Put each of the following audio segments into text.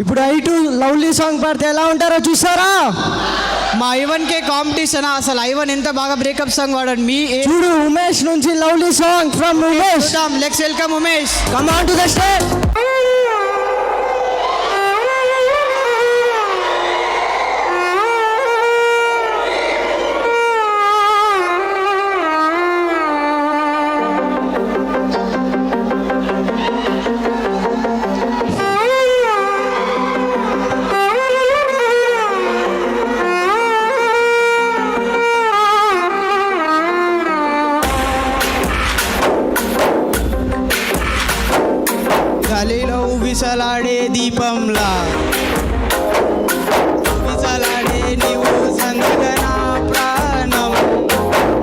ఇప్పుడు ఐటు lovely song పాడితే ఎలా ఉంటారో చూసారా? మా ఐవన్ కే కాంపిటీషన్. అసలు ఐవన్ ఎంత బాగా బ్రేకప్ సాంగ్ వాడాడు. మీ చూడు ఉమేష్ నుంచి lovely song from Umesh. Let's welcome Umesh. Come on to the stage. గాలిలో విసలాడే దీపంలా విసలాడే నీవు సందగ నా ప్రాణం.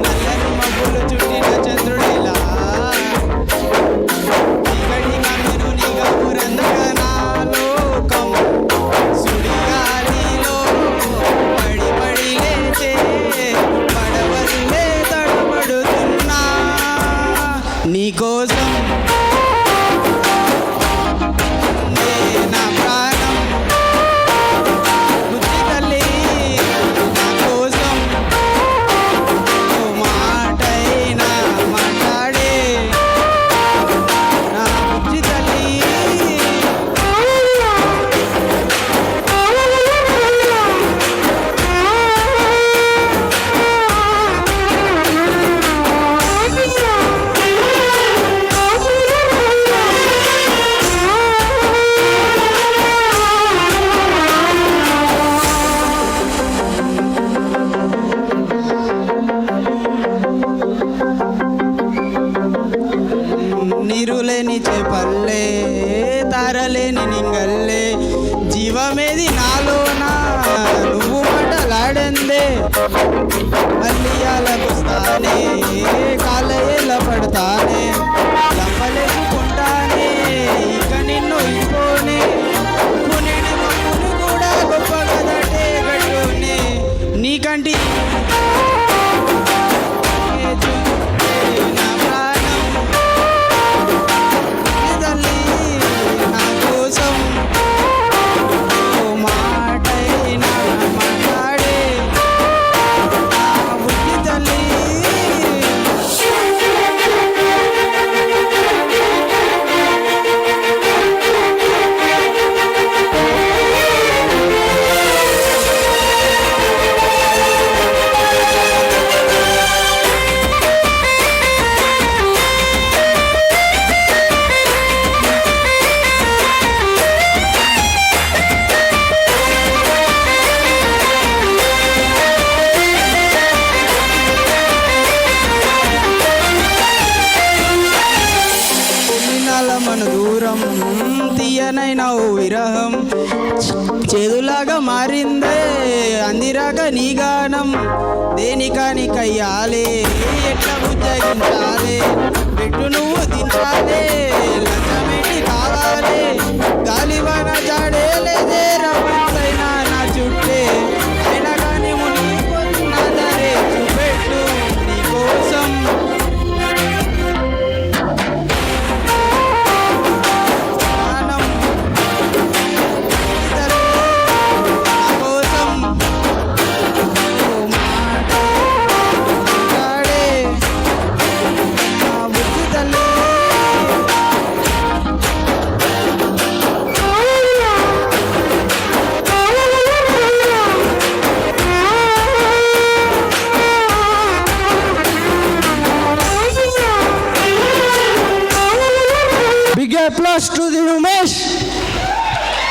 నల్లని మబ్బులు చుట్టిన చంద్రుడిలా చీకటిగా మెరునిగా ఊరందగ నా లోకం. సుడిగాలిలో పడి పడి లేచే పడవల్లే తడబడుతున్నా నీకోసం. నీరులేని చేపల్లే తారలేని నింగల్లే జీవమేది నాలోనా నువ్వు మాటలాడందే. మల్లియాలకొస్తానే కాలయేల పడతానే లంపలేసుకుంటానే ఇక నిన్ను ఇంకోనే. పునిడి మమ్మును కూడా గొప్ప కదటే గట్టునే నీకంటి మన దూరం తీయనైనా ఓ విరహం చేదులాగా మారిందే అందిరాక నీ గానం. దేనికాని కయ్యాలే ఎట్లా బుజ్జగించాలే పెట్టు నువ్వు దించాలే లంచమేటి కావాలే గాలివాన జాడేలేదే రవ్వంతైనా నా చుట్టే అయినా కానీ మునిగిపోతున్నదరే చూపెట్టు నీకోసం. Big applause to the Umesh.